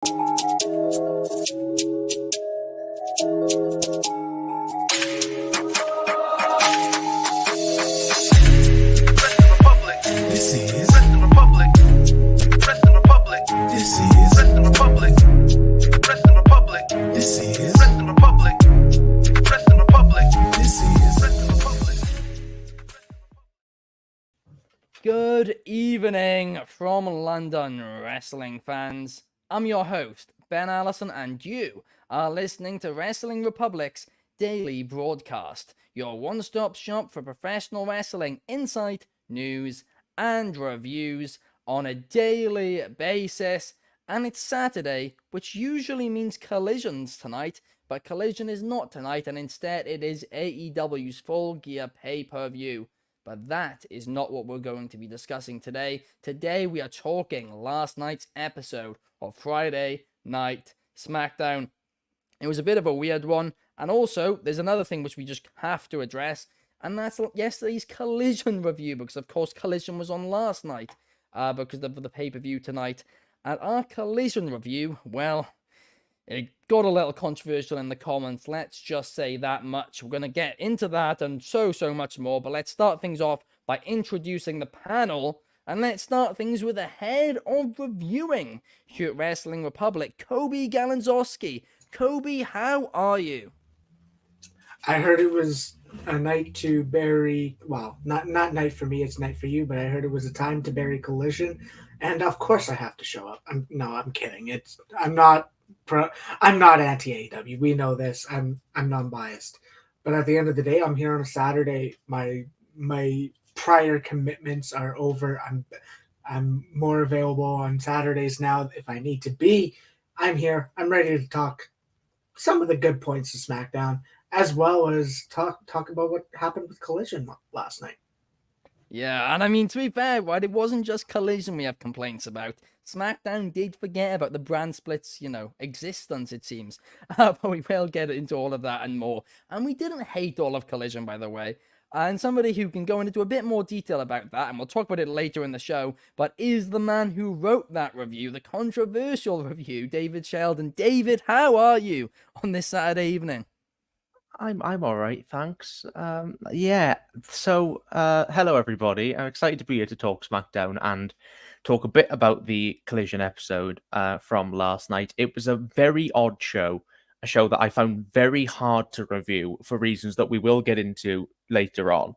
Good evening from London, wrestling fans. I'm your host, Ben Allison, and you are listening to Wrestling Republic's daily broadcast, your one-stop shop for professional wrestling insight, news, and reviews on a daily basis. And it's Saturday, which usually means Collisions tonight, but Collision is not tonight, and instead it is AEW's Full Gear pay-per-view. But that is not what we're going to be discussing today. Today we are talking last night's episode of Friday Night SmackDown. It was a bit of a weird one. And also, there's another thing which we just have to address. And that's yesterday's Collision review. Because, of course, Collision was on last night. Because of the pay-per-view tonight. And our Collision review, well, it got a little controversial in the comments, let's just say that much. We're going to get into that and so much more, but let's start things off by introducing the panel, and let's start things with the head of reviewing here at Wrestling Republic, Coby Galenzoski. Coby, how are you? I heard it was a night to bury, well, not night for me, it's night for you, but I heard it was a time to bury Collision, and of course I have to show up. I'm kidding. I'm not anti-AEW. We know this. I'm non-biased. But at the end of the day, I'm here on a Saturday. My prior commitments are over. I'm more available on Saturdays now if I need to be. I'm here. I'm ready to talk some of the good points of SmackDown, as well as talk about what happened with Collision last night. Yeah, and I mean, to be fair, right, it wasn't just Collision we have complaints about. SmackDown did forget about the brand split's, existence, it seems. But we will get into all of that and more. And we didn't hate all of Collision, by the way. And somebody who can go into a bit more detail about that, and we'll talk about it later in the show, but is the man who wrote that review, the controversial review, David Sheldon. David, how are you on this Saturday evening? I'm all right, thanks. So hello everybody. I'm excited to be here to talk SmackDown and talk a bit about the Collision episode from last night. It was a very odd show, a show that I found very hard to review for reasons that we will get into later on.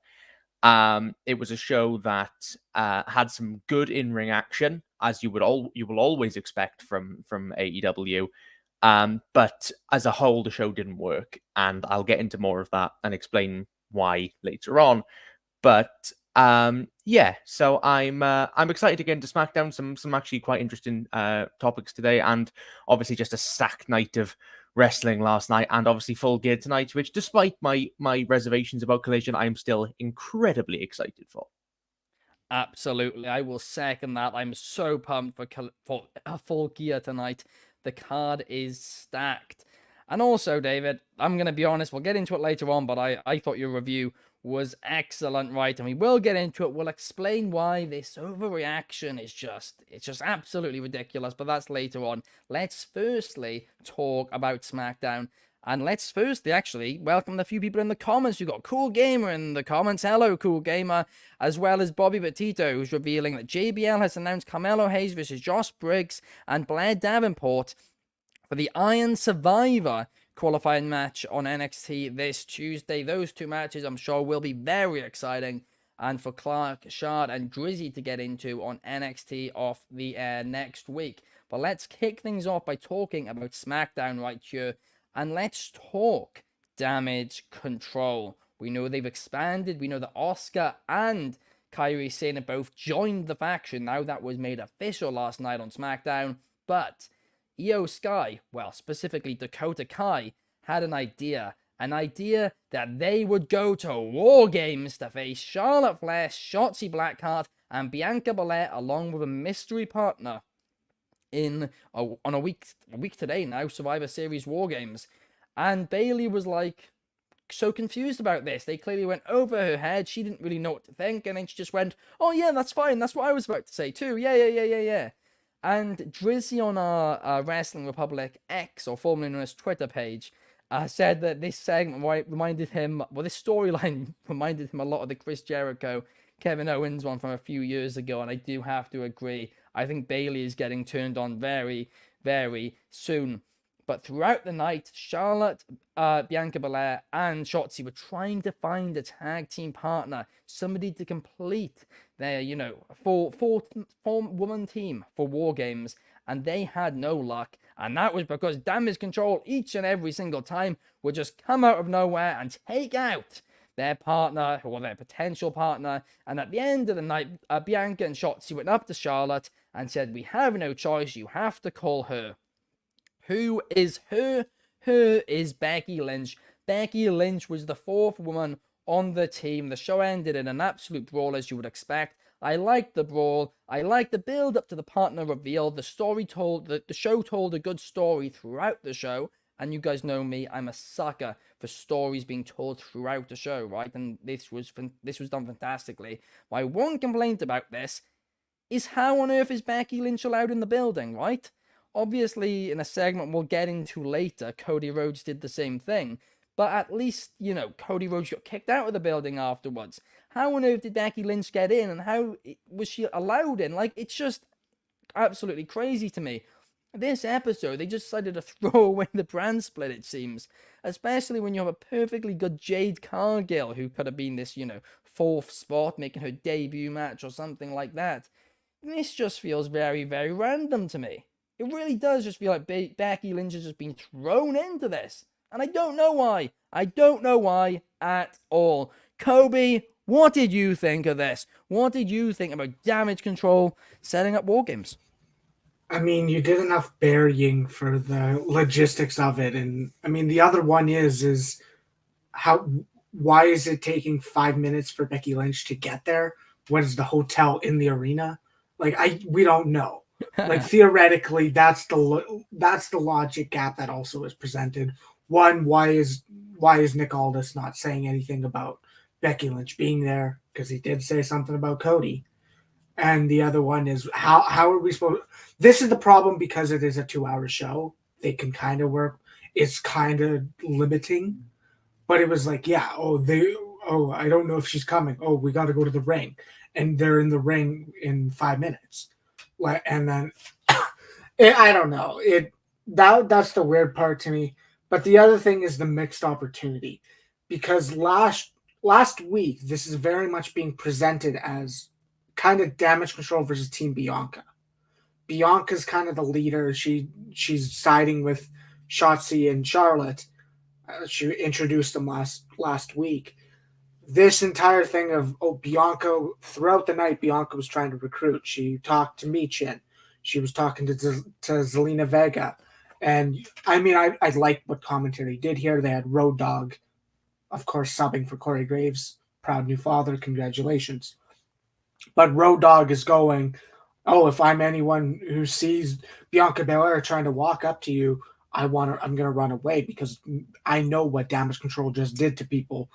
It was a show that had some good in-ring action, as you will always expect from AEW. But as a whole, the show didn't work, and I'll get into more of that and explain why later on. But so I'm excited to get into SmackDown. Some actually quite interesting topics today, and obviously just a stacked night of wrestling last night, and obviously Full Gear tonight, which, despite my reservations about Collision, I'm still incredibly excited for. Absolutely, I will second that. I'm so pumped for Full Gear tonight. The card is stacked. And also, David, I'm going to be honest, we'll get into it later on, but I thought your review was excellent, right? And we will get into it. We'll explain why this overreaction is it's just absolutely ridiculous, but that's later on. Let's firstly talk about SmackDown. And let's firstly actually welcome the few people in the comments. We've got Cool Gamer in the comments. Hello, Cool Gamer. As well as Bobby Petito, who's revealing that JBL has announced Carmelo Hayes versus Josh Briggs and Blair Davenport for the Iron Survivor qualifying match on NXT this Tuesday. Those two matches, I'm sure, will be very exciting. And for Clark, Shard, and Drizzy to get into on NXT off the air next week. But let's kick things off by talking about SmackDown right here. And let's talk Damage Control. We know they've expanded. We know that Oscar and Kairi Sane have both joined the faction. Now that was made official last night on SmackDown. But Io Sky, well, specifically Dakota Kai, had an idea that they would go to War Games to face Charlotte Flair, Shotzi Blackheart, and Bianca Belair, along with a mystery partner on a week today now, Survivor Series War Games. And Bayley was like so confused about this. They clearly went over her head. She didn't really know what to think, and then she just went, "Oh yeah, that's fine. That's what I was about to say too. Yeah." And Drizzy on our Wrestling Republic X, or formerly known as Twitter page, said that this segment reminded him, well, this storyline reminded him a lot of the Chris Jericho, Kevin Owens one from a few years ago, and I do have to agree. I think Bayley is getting turned on very, very soon. But throughout the night, Charlotte, Bianca Belair, and Shotzi were trying to find a tag team partner, somebody to complete their, four-woman team for War Games, and they had no luck. And that was because Damage Control, each and every single time, would just come out of nowhere and take out their partner, or their potential partner. And at the end of the night, Bianca and Shotzi went up to Charlotte and said, "We have no choice, you have to call her." Who is her? Her is Becky Lynch. Becky Lynch was the fourth woman on the team. The show ended in an absolute brawl, as you would expect. I liked the brawl. I liked the build up to the partner reveal. The show told a good story throughout the show. And you guys know me, I'm a sucker for stories being told throughout the show, right? And this was done fantastically. My one complaint about this is, how on earth is Becky Lynch allowed in the building, right? Obviously, in a segment we'll get into later, Cody Rhodes did the same thing. But at least, Cody Rhodes got kicked out of the building afterwards. How on earth did Becky Lynch get in, and how was she allowed in? It's just absolutely crazy to me. This episode, they just decided to throw away the brand split, it seems. Especially when you have a perfectly good Jade Cargill, who could have been this, fourth spot, making her debut match or something like that. This just feels very, very random to me. It really does just feel like Becky Lynch has just been thrown into this. And I don't know why. I don't know why at all. Coby, what did you think of this? What did you think about Damage Control setting up War Games? I mean, you did enough burying for the logistics of it. And I mean, the other one is why is it taking 5 minutes for Becky Lynch to get there? What is the hotel in the arena? We don't know. Theoretically, that's the logic gap that also is presented. One, why is Nick Aldis not saying anything about Becky Lynch being there? Because he did say something about Cody. And the other one is, how are we supposed? This is the problem, because it is a 2-hour show. They can kind of work. It's kind of limiting. But it was like, I don't know if she's coming. Oh, we got to go to the ring, and they're in the ring in 5 minutes. And then I don't know. That's the weird part to me. But the other thing is the mixed opportunity, because last week this is very much being presented as kind of Damage Control versus Team Bianca. Bianca's kind of the leader. She's siding with Shotzi and Charlotte. She introduced them last week. This entire thing of Bianca, throughout the night, Bianca was trying to recruit. She talked to Michin. She was talking to Zelina Vega. And I mean, I liked what commentary did here. They had Road Dogg, of course, subbing for Corey Graves. Proud new father. Congratulations. But Road Dogg is going, if I'm anyone who sees Bianca Belair trying to walk up to you, I'm going to run away, because I know what Damage Control just did to people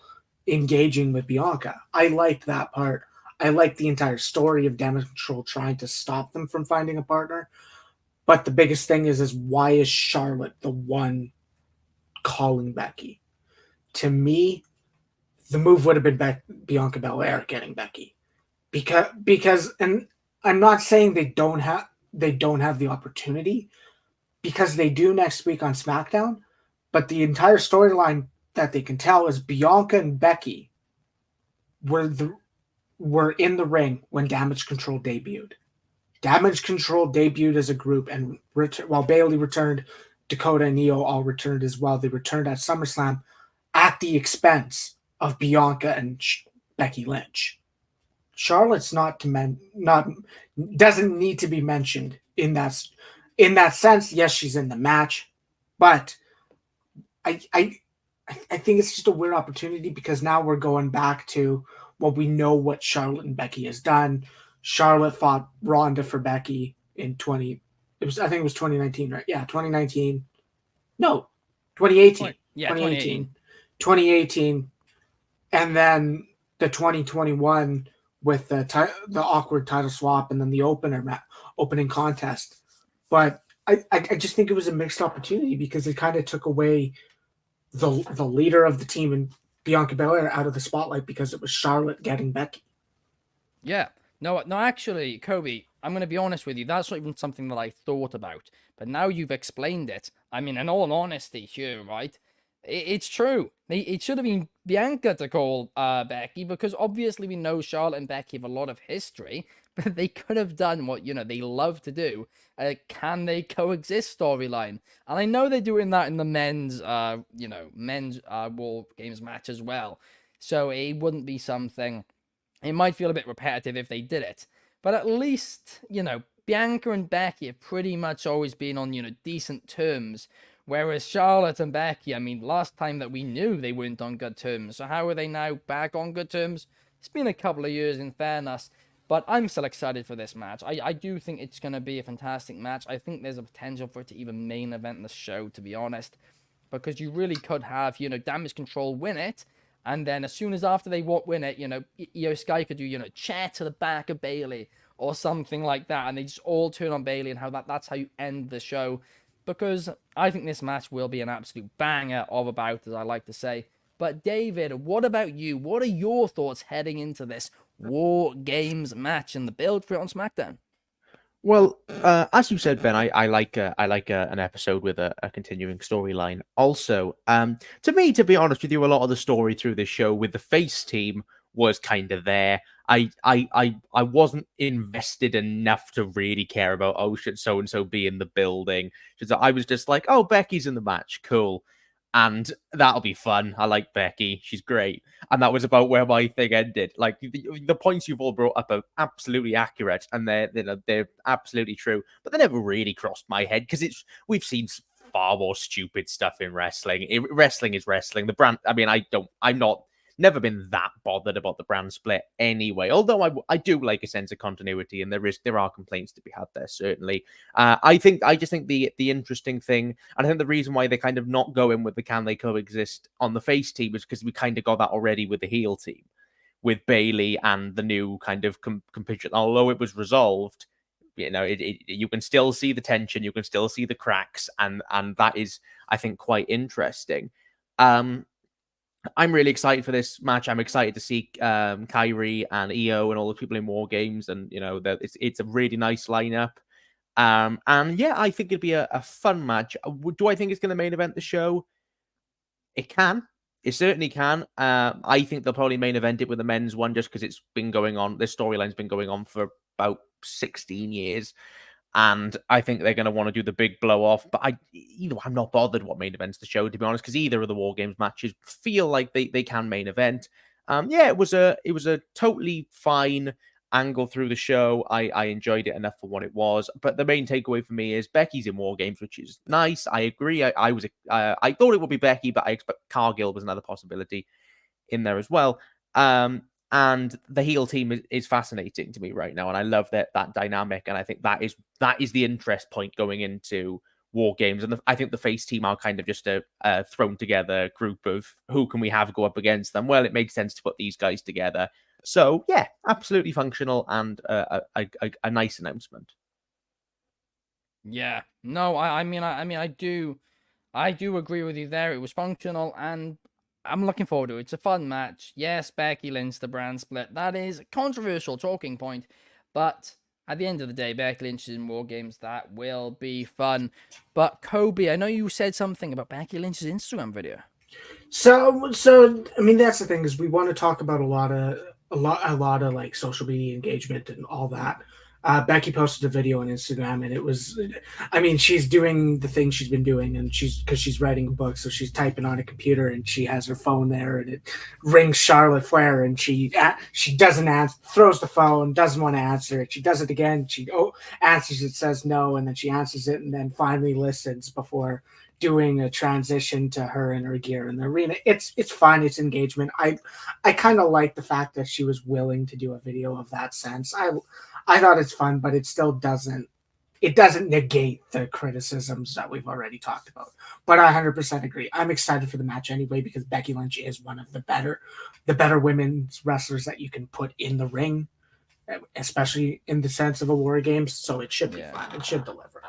engaging with Bianca. I liked that part. I liked the entire story of Damage Control trying to stop them from finding a partner. But the biggest thing is why is Charlotte the one calling Becky? To me, the move would have been Bianca Belair getting Becky. Because and I'm not saying they don't have the opportunity, because they do next week on SmackDown, but the entire storyline that they can tell is Bianca and Becky were in the ring when Damage Control debuted. Damage Control debuted as a group, and while Bayley returned, Dakota and Io all returned as well. They returned at SummerSlam at the expense of Bianca and Becky Lynch. Charlotte's doesn't need to be mentioned in that sense. Yes, she's in the match, but I think it's just a weird opportunity, because now we're going back to we know what Charlotte and Becky has done. Charlotte fought Ronda for Becky in 2019, right? Yeah, 2019. No, 2018. Yeah, 2018. 2018. And then the 2021 with the awkward title swap, and then the opening contest. but I just think it was a mixed opportunity because it kind of took away the leader of the team and Bianca Belair out of the spotlight because it was Charlotte getting Becky. Yeah. No, actually, Coby, I'm going to be honest with you. That's not even something that I thought about. But now you've explained it. I mean, in all honesty here, right? It's true. It should have been Bianca to call Becky because obviously we know Charlotte and Becky have a lot of history, but they could have done what, they love to do. Can they coexist storyline? And I know they're doing that in the men's War Games match as well. So it wouldn't be something. It might feel a bit repetitive if they did it, but at least, Bianca and Becky have pretty much always been on, decent terms, whereas Charlotte and Becky, I mean, last time that we knew they weren't on good terms, so how are they now back on good terms? It's been a couple of years in fairness, but I'm still excited for this match. I do think it's going to be a fantastic match. I think there's a potential for it to even main event the show, to be honest, because you really could have, Damage Control win it, and then as soon as after they win it, Io Sky could do, chair to the back of Bayley or something like that. And they just all turn on Bayley and how that's how you end the show. Because I think this match will be an absolute banger of a bout, as I like to say. But David, what about you? What are your thoughts heading into this War Games match and the build for it on SmackDown? Well, as you said, Ben, I like an episode with a continuing storyline. Also, to me, to be honest with you, a lot of the story through this show with the face team was kind of there. I wasn't invested enough to really care about, oh, should so and so be in the building? I was just like, oh, Becky's in the match, cool, and that'll be fun. I like Becky, she's great. And that was about where my thing ended. Like the points you've all brought up are absolutely accurate, and they're absolutely true. But they never really crossed my head because we've seen far more stupid stuff in wrestling. Wrestling is wrestling. The brand. I mean, I'm not. Never been that bothered about the brand split anyway. Although I do like a sense of continuity, and there are complaints to be had there certainly. I just think the interesting thing, and I think the reason why they're kind of not going with the can they coexist on the face team is because we kind of got that already with the heel team, with Bayley and the new kind of competition. Although it was resolved, you can still see the tension, you can still see the cracks, and that is, I think, quite interesting. I'm really excited for this match. I'm excited to see Kyrie and Io and all the people in War Games, and it's a really nice lineup. And yeah, I think it'd be a fun match. Do I think it's going to main event the show? It can. It certainly can. I think they'll probably main event it with the men's one just because it's been going on. This storyline's been going on for about 16 years. And I think they're going to want to do the big blow off. But I'm not bothered what main events the show, to be honest, because either of the War Games matches feel like they can main event. Yeah, it was a totally fine angle through the show. I enjoyed it enough for what it was. But the main takeaway for me is Becky's in War Games, which is nice. I agree. I thought it would be Becky, but I expect Cargill was another possibility in there as well. And the heel team is fascinating to me right now, and I love that dynamic. And I think that is the interest point going into War Games. And I think the face team are kind of just a thrown together group of who can we have go up against them. Well, it makes sense to put these guys together. So yeah, absolutely functional and a nice announcement. Yeah, no, I do agree with you there. It was functional, and I'm looking forward to it. It's a fun match. Yes, Becky Lynch, the brand split. That is a controversial talking point, but at the end of the day, Becky Lynch is in War Games. That will be fun. But Coby, I know you said something about Becky Lynch's Instagram video. So I mean, that's the thing, is we want to talk about a lot of like social media engagement and all that. Becky posted a video on Instagram, and it was, I mean, she's doing the thing she's been doing, and because she's writing a book, so she's typing on a computer, and she has her phone there, and it rings Charlotte Flair, and she doesn't answer, throws the phone, doesn't want to answer it. She does it again. She answers it, says no, and then she answers it, and then finally listens before doing a transition to her in her gear in the arena. It's fun. It's engagement. I kind of like the fact that she was willing to do a video of that sense. I thought it's fun, but it still doesn't negate the criticisms that we've already talked about. But I 100% agree. I'm excited for the match anyway, because Becky Lynch is one of the better women's wrestlers that you can put in the ring, especially in the sense of a War Games. So it should be fun. It should deliver.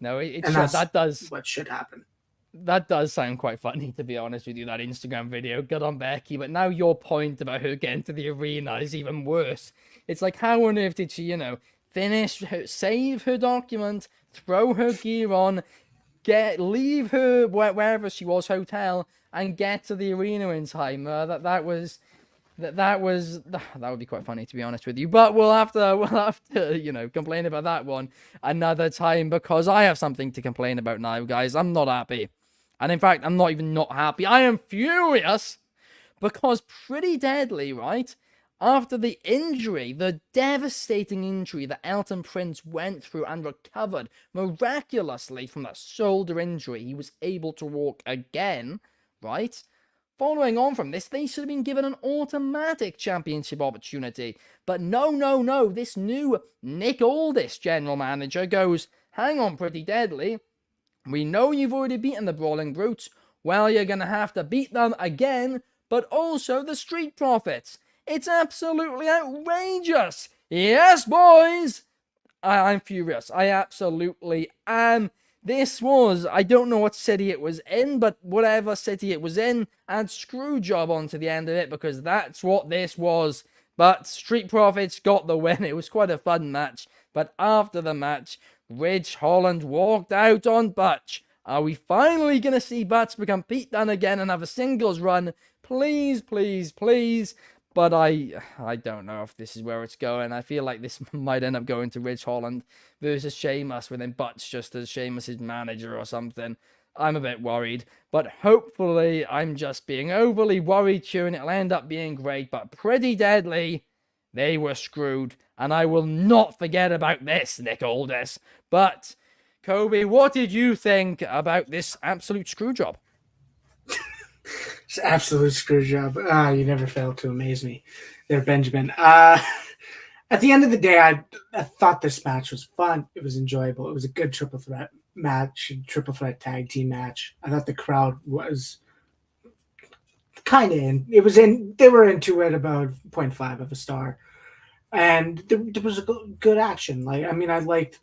No, it And should. that's That does. what should happen. That does sound quite funny, to be honest with you, that Instagram video. Good on Becky. But now your point about her getting to the arena is even worse. It's like, how on earth did she, save her document, throw her gear on, leave her wherever she was, hotel, and get to the arena in time? That would be quite funny, to be honest with you. But we'll have to complain about that one another time, because I have something to complain about now, guys. I'm not happy. And in fact, I'm not even not happy. I am furious, because Pretty Deadly, right? After the injury, the devastating injury that Elton Prince went through and recovered miraculously from that shoulder injury, he was able to walk again, right? Following on from this, they should have been given an automatic championship opportunity. But no. This new Nick Aldis general manager goes, hang on, Pretty Deadly. We know you've already beaten the Brawling Brutes. Well, you're going to have to beat them again, but also the Street Profits. It's absolutely outrageous. Yes, boys. I'm furious. I absolutely am. I don't know what city it was in, but whatever city it was in, add screw job onto the end of it, because that's what this was. But Street Profits got the win. It was quite a fun match. But after the match, Ridge Holland walked out on Butch. Are we finally going to see Butch become Pete Dunne again and have a singles run? Please, please, please. But I don't know if this is where it's going. I feel like this might end up going to Ridge Holland versus Sheamus, with then Butch just as Sheamus's manager or something. I'm a bit worried, but hopefully I'm just being overly worried here and it'll end up being great. But Pretty Deadly, they were screwed, and I will not forget about this, Nick Aldis. But Coby, what did you think about this absolute screw job? It's an absolute screw job. You never fail to amaze me there, Benjamin. At the end of the day, I thought this match was fun. It was enjoyable. It was a good triple threat match, triple threat tag team match. I thought the crowd was kind of in. They were into it about 0.5 of a star. And there was a good action. I liked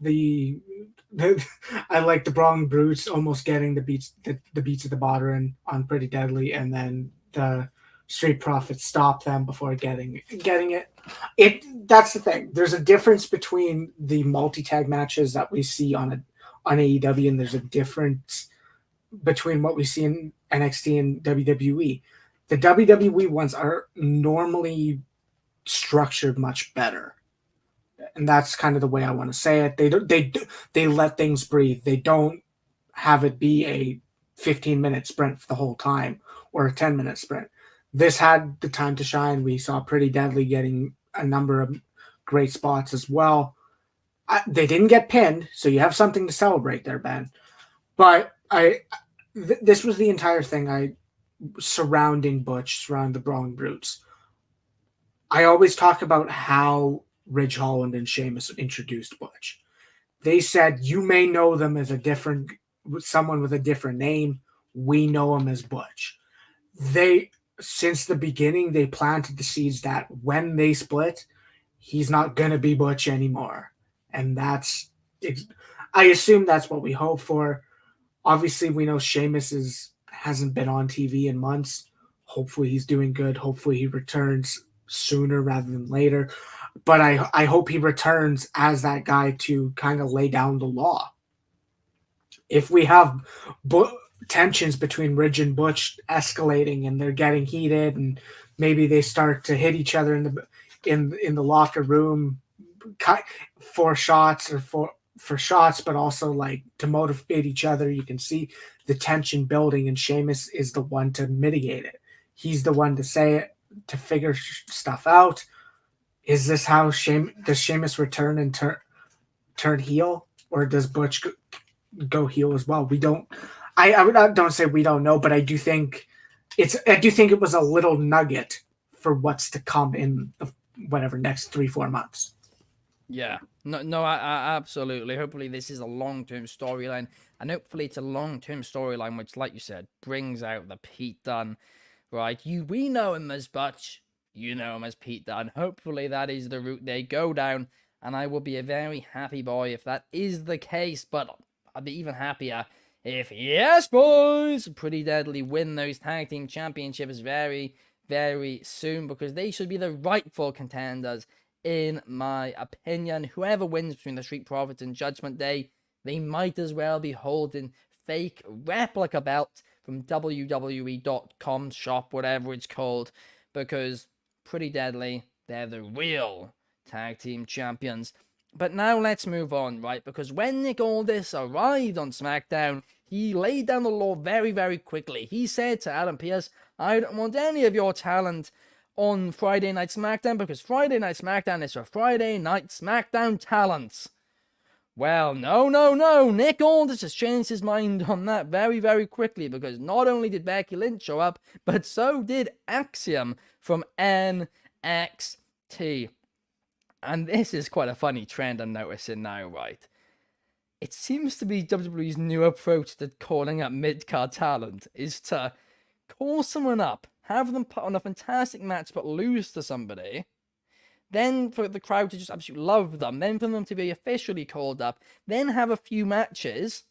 I liked the Brawling Brutes almost getting the beats of the Bottom on Pretty Deadly, and then the Street Profits stopped them before getting it. That's the thing. There's a difference between the multi-tag matches that we see on AEW, and there's a difference between what we see in NXT and WWE. The WWE ones are normally structured much better, and that's kind of the way I want to say it. They let things breathe. They don't have it be a 15-minute sprint for the whole time or a 10-minute sprint. This had the time to shine. We saw Pretty Deadly getting a number of great spots as well. They didn't get pinned, so you have something to celebrate there, Ben. But this was the entire thing surrounding the Brawling Brutes. I always talk about how Ridge Holland and Sheamus introduced Butch. They said, you may know them as someone with a different name. We know him as Butch. Since the beginning, they planted the seeds that when they split, he's not going to be Butch anymore. And I assume that's what we hope for. Obviously, we know Sheamus hasn't been on TV in months. Hopefully he's doing good. Hopefully he returns sooner rather than later. But I hope he returns as that guy to kind of lay down the law. If we have tensions between Ridge and Butch escalating and they're getting heated and maybe they start to hit each other in the locker room for shots or for shots, but also like to motivate each other, you can see the tension building, and Sheamus is the one to mitigate it. He's the one to say it, to figure stuff out. Is this how does Sheamus return and turn heel, or does Butch go heel as well? We don't. I don't say we don't know, but I do think it was a little nugget for what's to come in the next 3-4 months. Yeah, no, absolutely. Hopefully this is a long-term storyline, and hopefully it's a long-term storyline which, like you said, brings out the Pete Dunne. Right, we know him as Butch, you know him as Pete Dunne. Hopefully that is the route they go down, and I will be a very happy boy if that is the case. But I'd be even happier if, yes, boys, Pretty Deadly win those tag team championships very, very soon, because they should be the rightful contenders, in my opinion. Whoever wins between the Street Profits and Judgment Day, they might as well be holding fake replica belts from WWE.com shop, whatever it's called, because Pretty Deadly, they're the real tag team champions. But now let's move on, right? Because when Nick Aldis arrived on SmackDown, he laid down the law very, very quickly. He said to Adam Pearce, I don't want any of your talent on Friday Night SmackDown, because Friday Night SmackDown is for Friday Night SmackDown talents. Well, no. Nick Aldis has changed his mind on that very, very quickly, because not only did Becky Lynch show up, but so did Axiom from NXT. And this is quite a funny trend I'm noticing now, right? It seems to be WWE's new approach to calling up mid-card talent is to call someone up, have them put on a fantastic match but lose to somebody, then for the crowd to just absolutely love them, then for them to be officially called up, then have a few matches,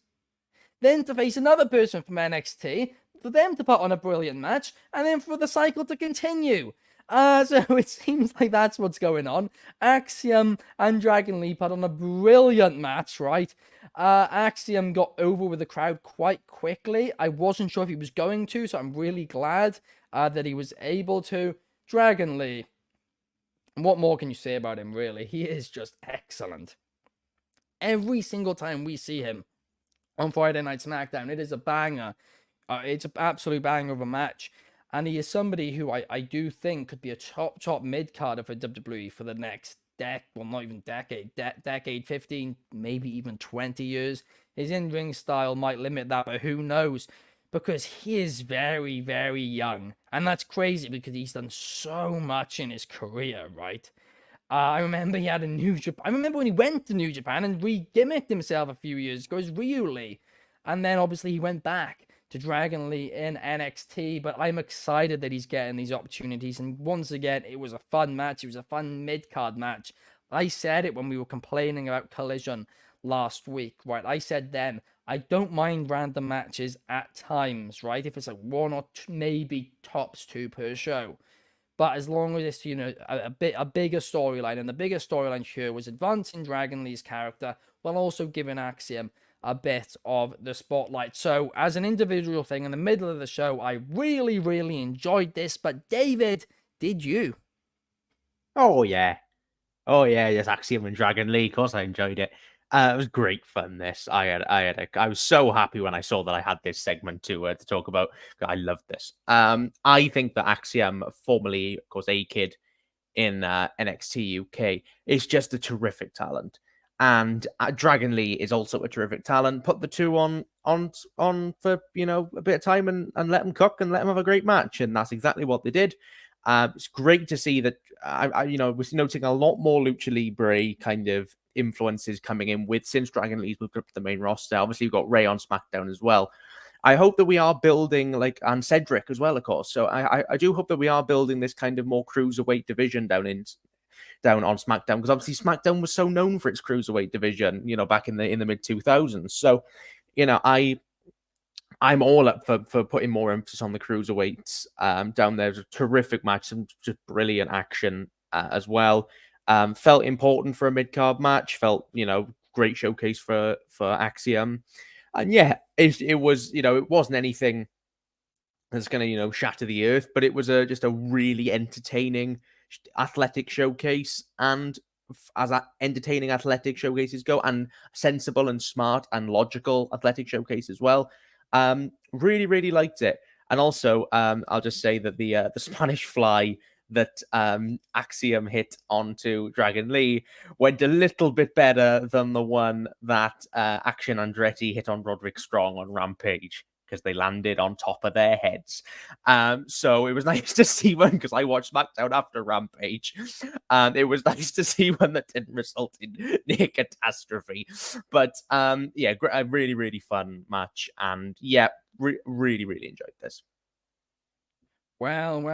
then to face another person from NXT, for them to put on a brilliant match, and then for the cycle to continue. So it seems like that's what's going on. Axiom and Dragon Lee put on a brilliant match, right? Axiom got over with the crowd quite quickly. I wasn't sure if he was going to, so I'm really glad that he was able to. Dragon Lee, what more can you say about him, really? He is just excellent. Every single time we see him on Friday Night SmackDown, it is a banger. It's an absolute banger of a match. And he is somebody who I do think could be a top mid-carder for WWE for the next not even decade, 15, maybe even 20 years. His in-ring style might limit that, but who knows? Because he is very, very young. And that's crazy because he's done so much in his career, right? I remember he had a New Japan. I remember when he went to New Japan and re-gimmicked himself a few years ago as Ryu Lee. And then obviously he went back to Dragon Lee in NXT, but I'm excited that he's getting these opportunities. And once again, it was a fun match. It was a fun mid-card match. I said it when we were complaining about Collision last week, right? I said then, I don't mind random matches at times, right? If it's like one or two, maybe tops two per show. But as long as it's, a bigger storyline, and the bigger storyline here was advancing Dragon Lee's character while also giving Axiom a bit of the spotlight. So as an individual thing in the middle of the show, I really, really enjoyed this. But David, did you? Oh yeah, yes, Axiom and Dragon Lee. Of course, I enjoyed it. It was great fun. This I was so happy when I saw that I had this segment to talk about. I loved this. I think that Axiom, formerly of course A-Kid in NXT UK, is just a terrific talent. And Dragon Lee is also a terrific talent. Put the two on for a bit of time and let them cook and let them have a great match, and that's exactly what they did. It's great to see that I was noting a lot more Lucha Libre kind of influences coming in since Dragon Lee's moved up to the main roster. Obviously, we've got Ray on SmackDown as well. I hope that we are building and Cedric as well, of course. So I do hope that we are building this kind of more cruiserweight division down on SmackDown, because obviously SmackDown was so known for its cruiserweight division, back in the mid 2000s. So, I'm all up for putting more emphasis on the cruiserweights down there. It was a terrific match, some just brilliant action as well. Felt important for a mid card match. Felt great showcase for Axiom, and yeah, it was it wasn't anything that's going to shatter the earth, but it was just a really entertaining athletic showcase, and as entertaining athletic showcases go, and sensible and smart and logical athletic showcase as well. Really, really liked it. And also, I'll just say that the Spanish fly that Axiom hit onto Dragon Lee went a little bit better than the one that Action Andretti hit on Roderick Strong on Rampage, because they landed on top of their heads. So it was nice to see one, because I watched SmackDown after Rampage. It was nice to see one that didn't result in near catastrophe. But yeah, a really, really fun match. And yeah, really, really enjoyed this. Well,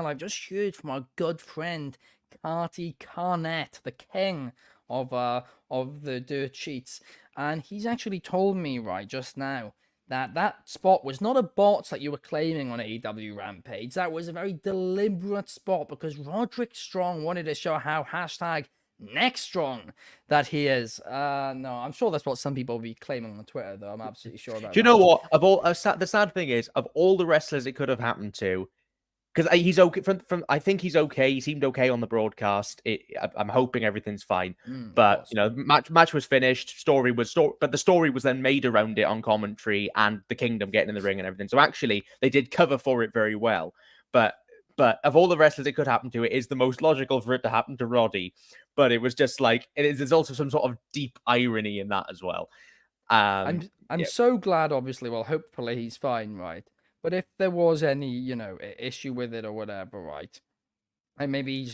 I've just heard from our good friend Carty Carnett, the king of the dirt sheets, And he's actually told me, right, just now, that spot was not a bot that you were claiming on AEW Rampage. That was a very deliberate spot because Roderick Strong wanted to show how hashtag next strong that he is. No, I'm sure that's what some people will be claiming on Twitter, though. I'm absolutely sure about that. Do you know what? Of all, the sad thing is, of all the wrestlers it could have happened to, because he's okay from I think he's okay. He seemed okay on the broadcast. I'm hoping everything's fine. But you know, match was finished. But the story was then made around it on commentary and the Kingdom getting in the ring and everything. So actually, they did cover for it very well. But of all the wrestlers it could happen to, it is the most logical for it to happen to Roddy. But it was just like there's also some sort of deep irony in that as well. I'm so glad, obviously. Well, hopefully he's fine, right? But if there was any, issue with it or whatever, right? And maybe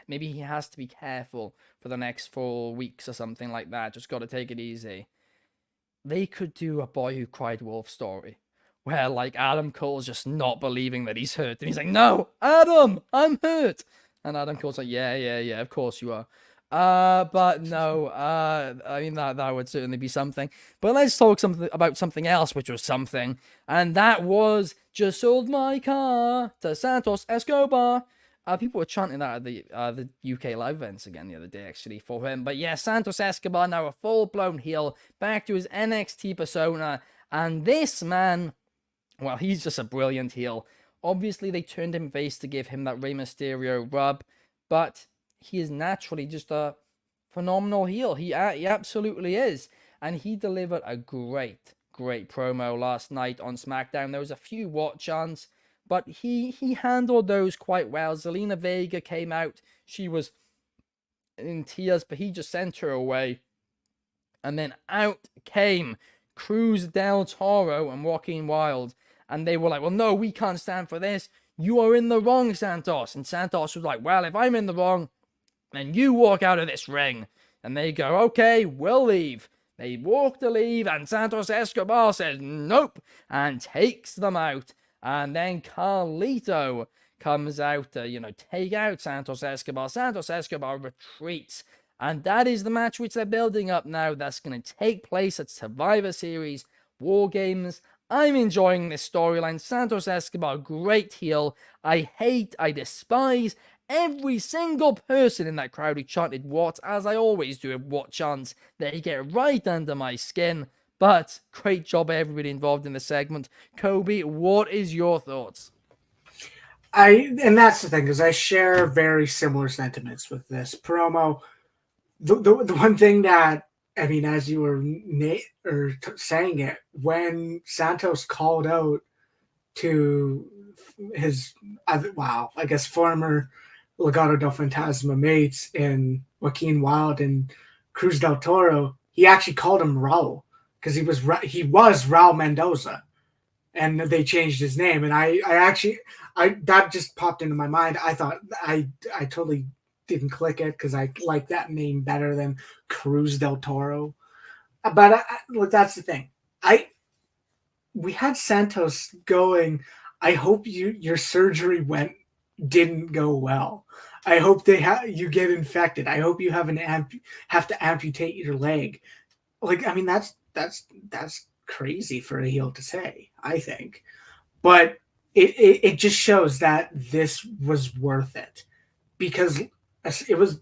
maybe he has to be careful for the next 4 weeks or something like that. Just got to take it easy. They could do a Boy Who Cried Wolf story, where like Adam Cole's just not believing that he's hurt, and he's like, "No, Adam, I'm hurt," and Adam Cole's like, "Yeah, of course you are." But no, I mean that would certainly be something. But let's talk about something else, which was something, and that was "Just Sold My Car" to Santos Escobar. People were chanting that at the UK live events again the other day, actually, for him. But yeah, Santos Escobar now a full-blown heel, back to his NXT persona, and this man, well, he's just a brilliant heel. Obviously, they turned him face to give him that Rey Mysterio rub, but he is naturally just a phenomenal heel. He absolutely is. And he delivered a great promo last night on SmackDown. There was a few what chants, but he handled those quite well. Zelina Vega came out. She was in tears, but he just sent her away. And then out came Cruz del Toro and Joaquin Wilde. And they were like, well, no, we can't stand for this. You are in the wrong, Santos. And Santos was like, well, if I'm in the wrong, then you walk out of this ring. And they go, okay, we'll leave. They walk to leave, and Santos Escobar says nope, and takes them out. And then Carlito comes out to, take out Santos Escobar. Santos Escobar retreats. And that is the match which they're building up now. That's going to take place at Survivor Series War Games. I'm enjoying this storyline. Santos Escobar, great heel. I despise every single person in that crowd who chanted what, as I always do in what chants. They get right under my skin. But great job everybody involved in the segment. Coby, what is your thoughts? And that's the thing, because I share very similar sentiments with this promo. The one thing that, I mean, as you were saying it, when Santos called out to his, I guess, former Legado del Fantasma mates in Joaquin Wilde and Cruz del Toro, he actually called him Raul, because he was Raul Mendoza, and they changed his name. And I that just popped into my mind. I thought I totally didn't click it because I like that name better than Cruz del Toro. But look, that's the thing. We had Santos going, I hope your surgery didn't go well. I hope you get infected. I hope you have to amputate your leg. Like, I mean, that's crazy for a heel to say, I think. But it just shows that this was worth it, because it was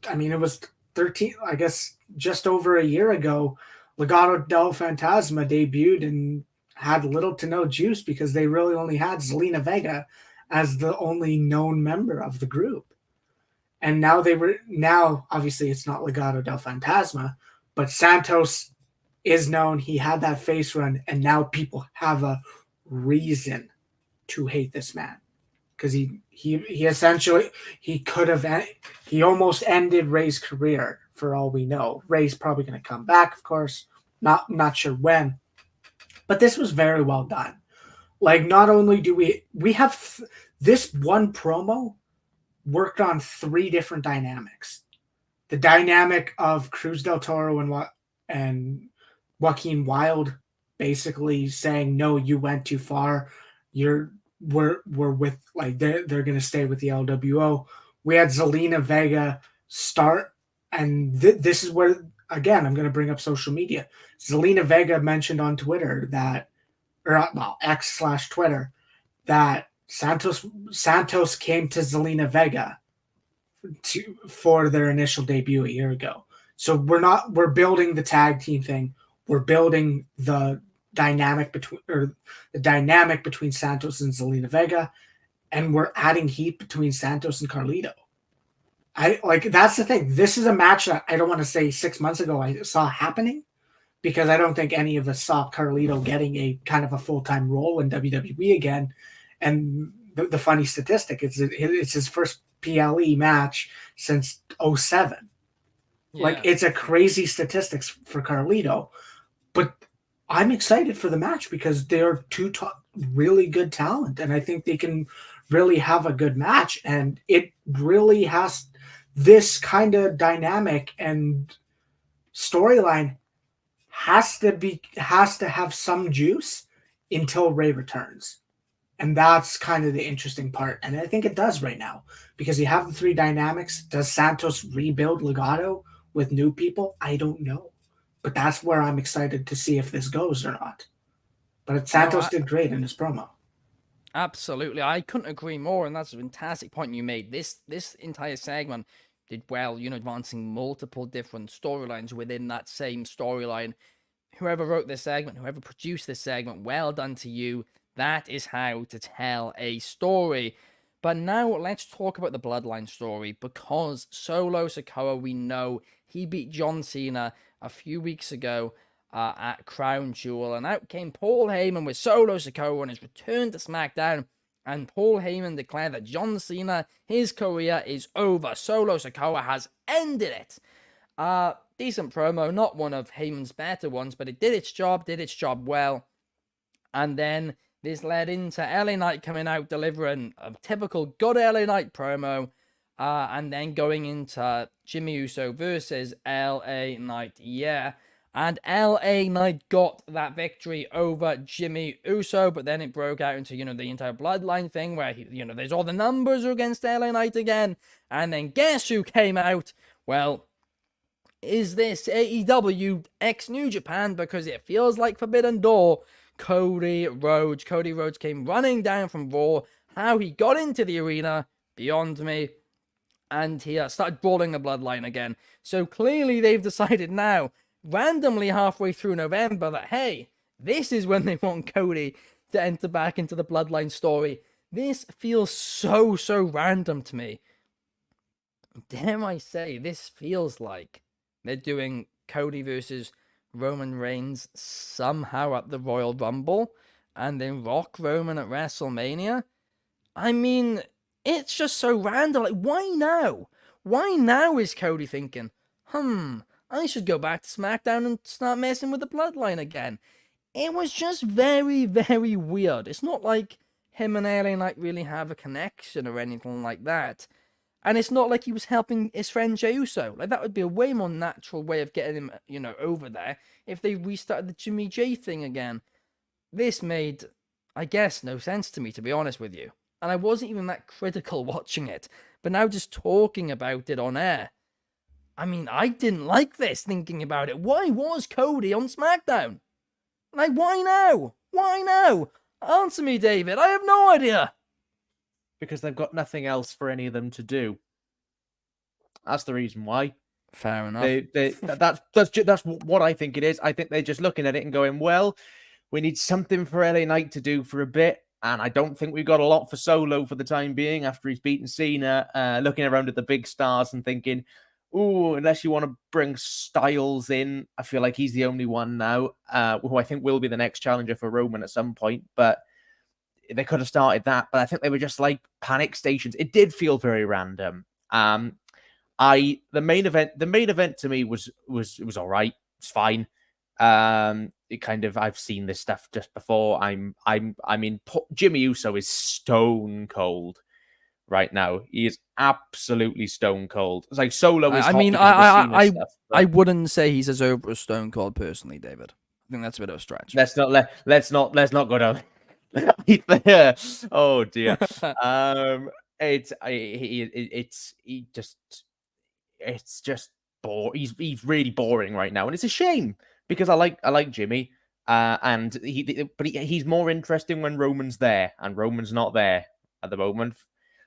13, I guess, just over a year ago, Legado del Fantasma debuted and had little to no juice because they really only had Zelina Vega as the only known member of the group. And now obviously it's not Legado del Fantasma, but Santos is known. He had that face run, and now people have a reason to hate this man, because he essentially, he almost ended Ray's career for all we know. Ray's probably going to come back, of course, not sure when, but this was very well done. Like, not only do we have this one promo worked on 3 different dynamics. The dynamic of Cruz del Toro and Joaquin Wilde basically saying, no, you went too far. We're with, like, they're going to stay with the LWO. We had Zelina Vega start, and this is where again, I'm going to bring up social media. Zelina Vega mentioned on Twitter that, or well, X/Twitter, that Santos came to Zelina Vega for their initial debut a year ago. So we're building the tag team thing. We're building the dynamic between Santos and Zelina Vega, and we're adding heat between Santos and Carlito. That's the thing. This is a match that I don't want to say 6 months ago I saw happening, because I don't think any of us saw Carlito getting a kind of a full-time role in WWE again. And the funny statistic is it's his first PLE match since 2007. Yeah. It's a crazy statistics for Carlito, but I'm excited for the match because they're two really good talent, and I think they can really have a good match. And it really has this kind of dynamic and storyline has to have some juice until Ray returns. And that's kind of the interesting part. And I think it does right now, because you have the three dynamics. Does Santos rebuild Legado with new people? I don't know. But that's where I'm excited to see if this goes or not. But Santos did great in his promo. Absolutely. I couldn't agree more. And that's a fantastic point you made. This entire segment did well, advancing multiple different storylines within that same storyline. Whoever wrote this segment, whoever produced this segment, well done to you. That is how to tell a story. But now let's talk about the Bloodline story, because Solo Sikoa, we know he beat John Cena a few weeks ago at Crown Jewel, and out came Paul Heyman with Solo Sikoa on his return to SmackDown, and Paul Heyman declared that John Cena, his career is over. Solo Sikoa has ended it. Decent promo, not one of Heyman's better ones, but it did its job well. And then this led into LA Knight coming out delivering a typical good LA Knight promo, and then going into Jimmy Uso versus LA Knight. And LA Knight got that victory over Jimmy Uso, but then it broke out into, the entire Bloodline thing where, there's all the numbers against LA Knight again. And then guess who came out? Well, is this AEW X New Japan? Because it feels like Forbidden Door. Cody Rhodes came running down from Raw. How he got into the arena, beyond me. And he started brawling the Bloodline again. So clearly they've decided now, randomly halfway through November, that, hey, this is when they want Cody to enter back into the Bloodline story. This feels so random to me. Dare I say, this feels like they're doing Cody versus Roman Reigns somehow at the Royal Rumble, and then Rock Roman at WrestleMania. I mean, it's just so random. Why now? Why now is Cody thinking, I should go back to SmackDown and start messing with the Bloodline again? It was just very weird. It's not like him and LA Knight really have a connection or anything like that. And it's not like he was helping his friend Jey Uso. That would be a way more natural way of getting him, over there if they restarted the Jimmy J thing again. This made, I guess, no sense to me, to be honest with you. And I wasn't even that critical watching it. But now just talking about it on air, I mean, I didn't like this thinking about it. Why was Cody on SmackDown? Why now? Why now? Answer me, David. I have no idea. Because they've got nothing else for any of them to do. That's the reason why. Fair enough. That's what I think it is. I think they're just looking at it and going, well, we need something for LA Knight to do for a bit. And I don't think we've got a lot for Solo for the time being after he's beaten Cena. Looking around at the big stars and thinking, ooh, unless you want to bring Styles in, I feel like he's the only one now, who I think will be the next challenger for Roman at some point. But they could have started that. But I think they were just like panic stations. It did feel very random. The main event to me was all right. It's fine. I've seen this stuff just before. Jimmy Uso is stone cold right now. He is absolutely stone cold. It's like Solo is. I wouldn't say he's as over as Stone Cold personally, David. I think that's a bit of a stretch. Let's not go down. Oh dear. It's just he's really boring right now, and it's a shame because I like Jimmy, and he's more interesting when Roman's there, and Roman's not there at the moment.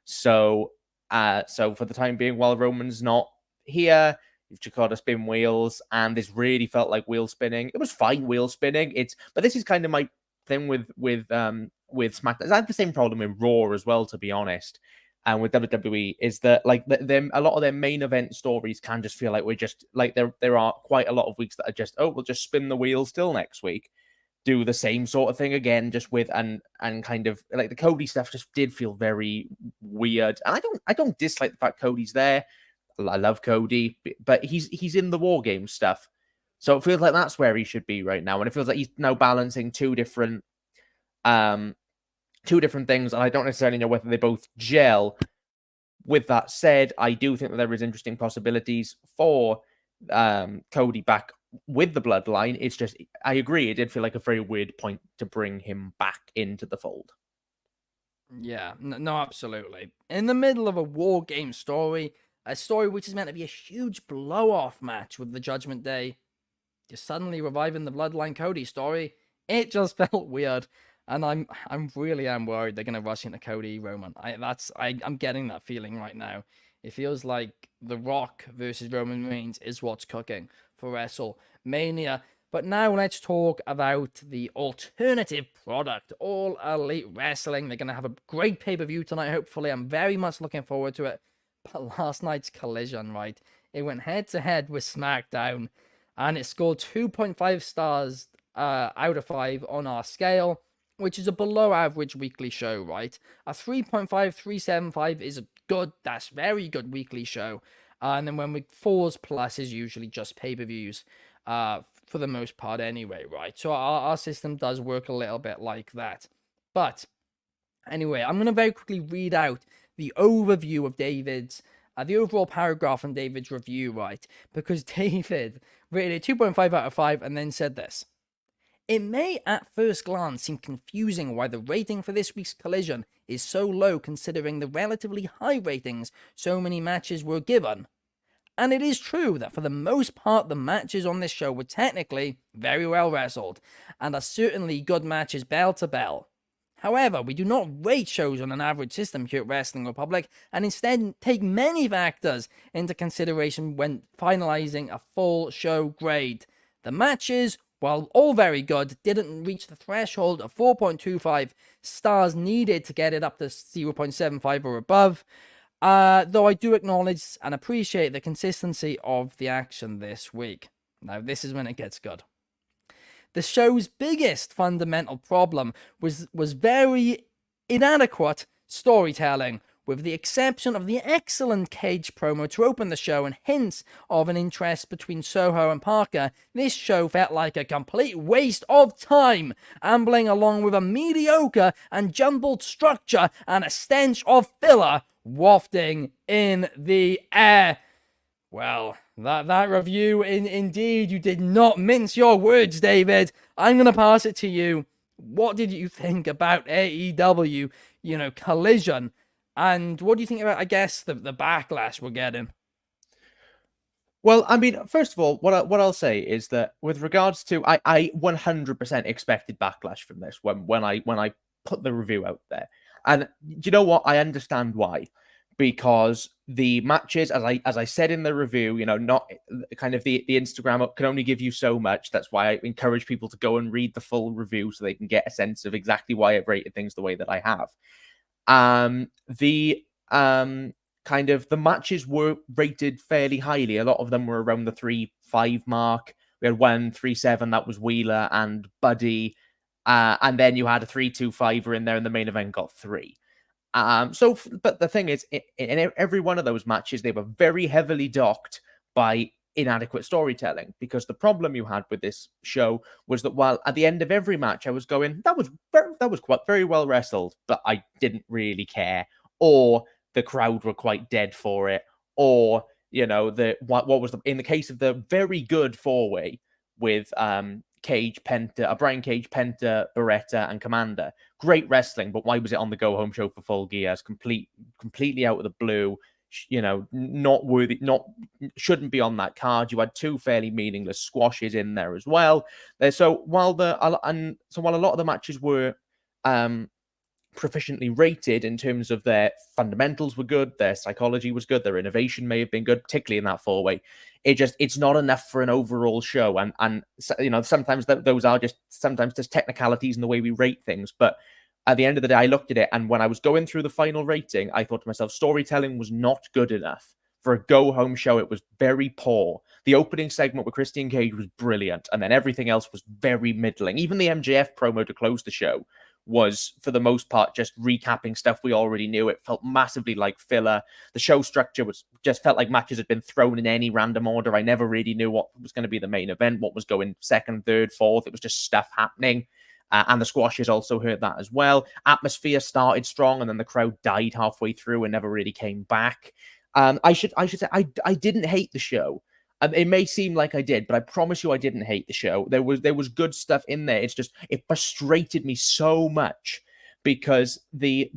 So for the time being, while Roman's not here, you've just got to spin wheels, and this really felt like wheel spinning. It was fine wheel spinning. But this is kind of my thing with SmackDown. I have the same problem with Raw as well, to be honest. And with WWE is that like a lot of their main event stories can just feel like we're just like there are quite a lot of weeks that are just, oh, we'll just spin the wheel still next week, do the same sort of thing again, just with and kind of like the Cody stuff just did feel very weird. And I don't dislike the fact Cody's there. I love Cody, but he's in the War Game stuff, so it feels like that's where he should be right now. And it feels like he's now balancing two different things, and I don't necessarily know whether they both gel. With that said, I do think that there is interesting possibilities for Cody back with the bloodline. It's just, I agree, it did feel like a very weird point to bring him back into the fold. Yeah, no, absolutely. In the middle of a War Game story, a story which is meant to be a huge blow-off match with the Judgment Day, just suddenly reviving the Bloodline Cody story, it just felt weird. And I'm really worried they're gonna rush into Cody Roman. I'm getting that feeling right now. It feels like The Rock versus Roman Reigns is what's cooking for WrestleMania. But now let's talk about the alternative product, All Elite Wrestling. They're gonna have a great pay-per-view tonight. Hopefully, I'm very much looking forward to it. But last night's Collision, right? It went head-to-head with SmackDown, and it scored 2.5 stars out of 5 on our scale, which is a below average weekly show, right? A 3.5, 3.75 is that's very good weekly show. And then when we 4s plus is usually just pay-per-views, for the most part anyway, right? So our system does work a little bit like that. But anyway, I'm going to very quickly read out the overview of David's, the overall paragraph on David's review, right? Because David rated 2.5 out of 5 and then said this. It may at first glance seem confusing why the rating for this week's Collision is so low considering the relatively high ratings so many matches were given. And it is true that for the most part the matches on this show were technically very well wrestled, and are certainly good matches bell to bell. However, we do not rate shows on an average system here at Wrestling Republic, and instead take many factors into consideration when finalizing a full show grade. The matches, while all very good, didn't reach the threshold of 4.25 stars needed to get it up to 0.75 or above, though I do acknowledge and appreciate the consistency of the action this week. Now, this is when it gets good. The show's biggest fundamental problem was very inadequate storytelling, with the exception of the excellent Cage promo to open the show and hints of an interest between Soho and Parker. This show felt like a complete waste of time, ambling along with a mediocre and jumbled structure and a stench of filler wafting in the air. Well, that review, indeed, you did not mince your words, David. I'm going to pass it to you. What did you think about AEW, Collision? And what do you think about, I guess, the backlash we're getting? Well, I mean, first of all, what I'll say is that with regards to, I 100% expected backlash from this when I put the review out there, and you know what? I understand why, because the matches, as I said in the review, not kind of the Instagram can only give you so much. That's why I encourage people to go and read the full review so they can get a sense of exactly why I've rated things the way that I have. The matches were rated fairly highly. A lot of them were around the 3.5 mark. We had 1.37, that was Wheeler and Buddy. And then you had a 3.25 in there, and the main event got 3. But the thing is, in every one of those matches, they were very heavily docked by inadequate storytelling, because the problem you had with this show was that while at the end of every match I was going, that was quite very well wrestled, but I didn't really care, or the crowd were quite dead for it, or what was in the case of the very good 4-way with Cage, Penta, Brian Cage, Penta, Beretta, and Commander. Great wrestling, but why was it on the go home show for Full Gear? It's completely out of the blue. not worthy, shouldn't be on that card. You had two fairly meaningless squashes in there as well. So while a lot of the matches were proficiently rated in terms of their fundamentals were good, their psychology was good, their innovation may have been good, particularly in that four-way. It's not enough for an overall show, and sometimes those are just technicalities in the way we rate things. But at the end of the day, I looked at it, and when I was going through the final rating, I thought to myself, storytelling was not good enough. For a go-home show, it was very poor. The opening segment with Christian Cage was brilliant, and then everything else was very middling. Even the MJF promo to close the show was, for the most part, just recapping stuff we already knew. It felt massively like filler. The show structure just felt like matches had been thrown in any random order. I never really knew what was going to be the main event, what was going second, third, fourth. It was just stuff happening. And the squashes also hurt that as well. Atmosphere started strong, and then the crowd died halfway through and never really came back. I should say I didn't hate the show. It may seem like I did, but I promise you I didn't hate the show. There was good stuff in there. It's just, it frustrated me so much because the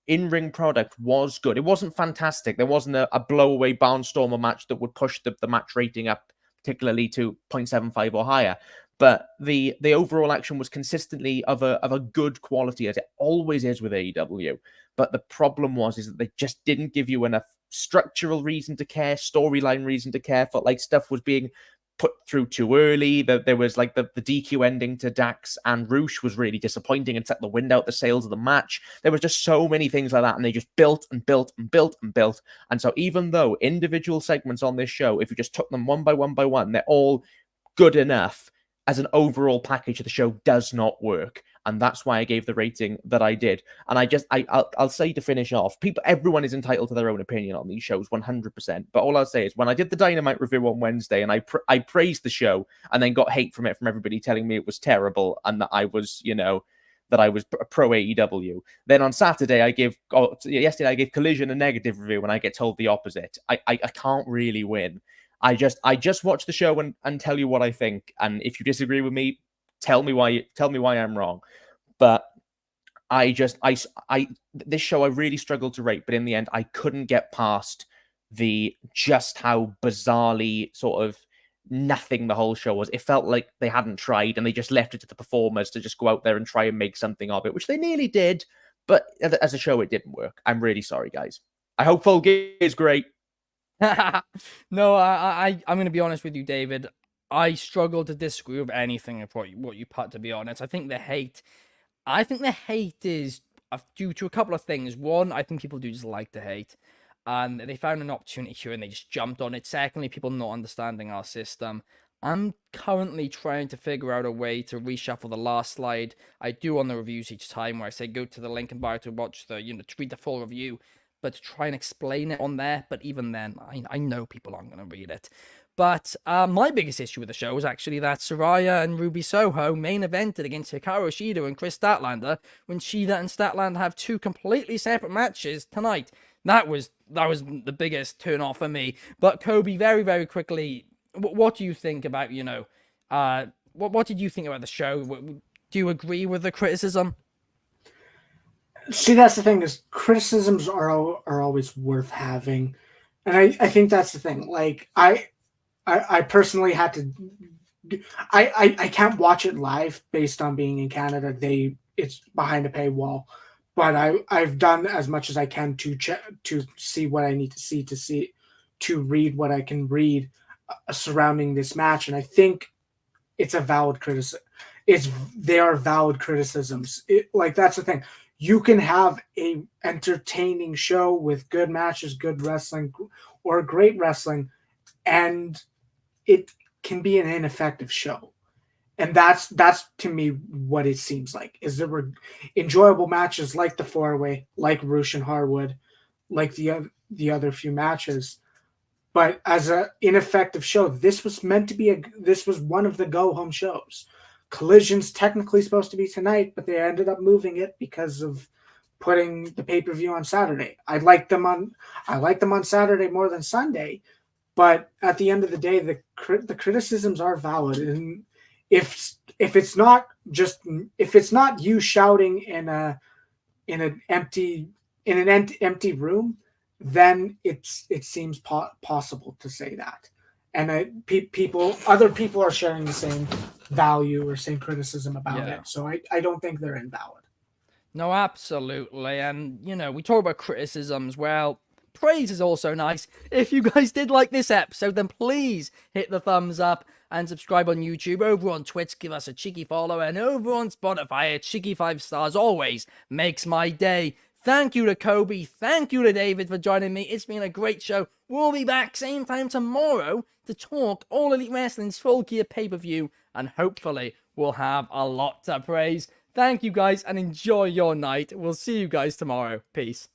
in-ring product was good. It wasn't fantastic. There wasn't a blow-away barnstormer match that would push the match rating up, particularly to 0.75 or higher. But the overall action was consistently of a good quality, as it always is with AEW. But the problem is that they just didn't give you enough structural reason to care, storyline reason to care. Felt like stuff was being put through too early. There was like the DQ ending to Dax and Roosh was really disappointing and set the wind out the sails of the match. There was just so many things like that, and they just built and built and built and built. And so even though individual segments on this show, if you just took them one by one, they're all good enough, as an overall package, the show does not work. And that's why I gave the rating that I did. And I'll say, to finish off, everyone is entitled to their own opinion on these shows, 100%. But all I'll say is, when I did the Dynamite review on Wednesday, and I praised the show, and then got hate from everybody telling me it was terrible, and that I was, pro AEW. Then on Saturday, yesterday I gave Collision a negative review, and I get told the opposite. I can't really win. I just watch the show and tell you what I think. And if you disagree with me, tell me why I'm wrong. But this show I really struggled to rate, but in the end I couldn't get past just how bizarrely sort of nothing the whole show was. It felt like they hadn't tried, and they just left it to the performers to just go out there and try and make something of it, which they nearly did. But as a show, it didn't work. I'm really sorry, guys. I hope Full Gear is great. No, I'm going to be honest with you, David. I struggle to disagree with anything of what you put, to be honest. I think the hate is due to a couple of things. One, I think people do just like to hate, and they found an opportunity here and they just jumped on it. Secondly, people not understanding our system. I'm currently trying to figure out a way to reshuffle the last slide I do on the reviews each time, where I say go to the link and bar to watch to read the full review, but to try and explain it on there. But even then, I know people aren't going to read it. But my biggest issue with the show was actually that Saraya and Ruby Soho main evented against Hikaru Shida and Chris Statlander, when Shida and Statlander have two completely separate matches tonight. That was the biggest turn off for me. But Coby, very, very quickly, what do you think about, what did you think about the show? Do you agree with the criticism? See, that's the thing, is criticisms are always worth having. And I think that's the thing. Like, I personally had to, I can't watch it live based on being in Canada. It's behind a paywall, but I've done as much as I can to see what I need to read what I can read surrounding this match. And I think it's a valid criticism. They are valid criticisms. That's the thing. You can have a entertaining show with good matches, good wrestling, or great wrestling, and it can be an ineffective show. And that's to me what it seems like. Is there were enjoyable matches like the 4-way, like Roosh and Harwood, like the other few matches. But as an ineffective show, this was meant to be this was one of the go home shows. Collision's technically supposed to be tonight, but they ended up moving it because of putting the pay-per-view on Saturday. I like them on Saturday more than Sunday, but at the end of the day, the criticisms are valid. And if it's not you shouting in an empty room, then it seems possible to say that. And other people are sharing the same value or same criticism about it. So I don't think they're invalid. No, absolutely. And, we talk about criticisms. Well, praise is also nice. If you guys did like this episode, then please hit the thumbs up and subscribe on YouTube. Over on Twitch, give us a cheeky follow. And over on Spotify, a cheeky 5 stars always makes my day. Thank you to Coby. Thank you to David for joining me. It's been a great show. We'll be back same time tomorrow to talk All Elite Wrestling's Full Gear pay-per-view. And hopefully we'll have a lot to praise. Thank you guys and enjoy your night. We'll see you guys tomorrow. Peace.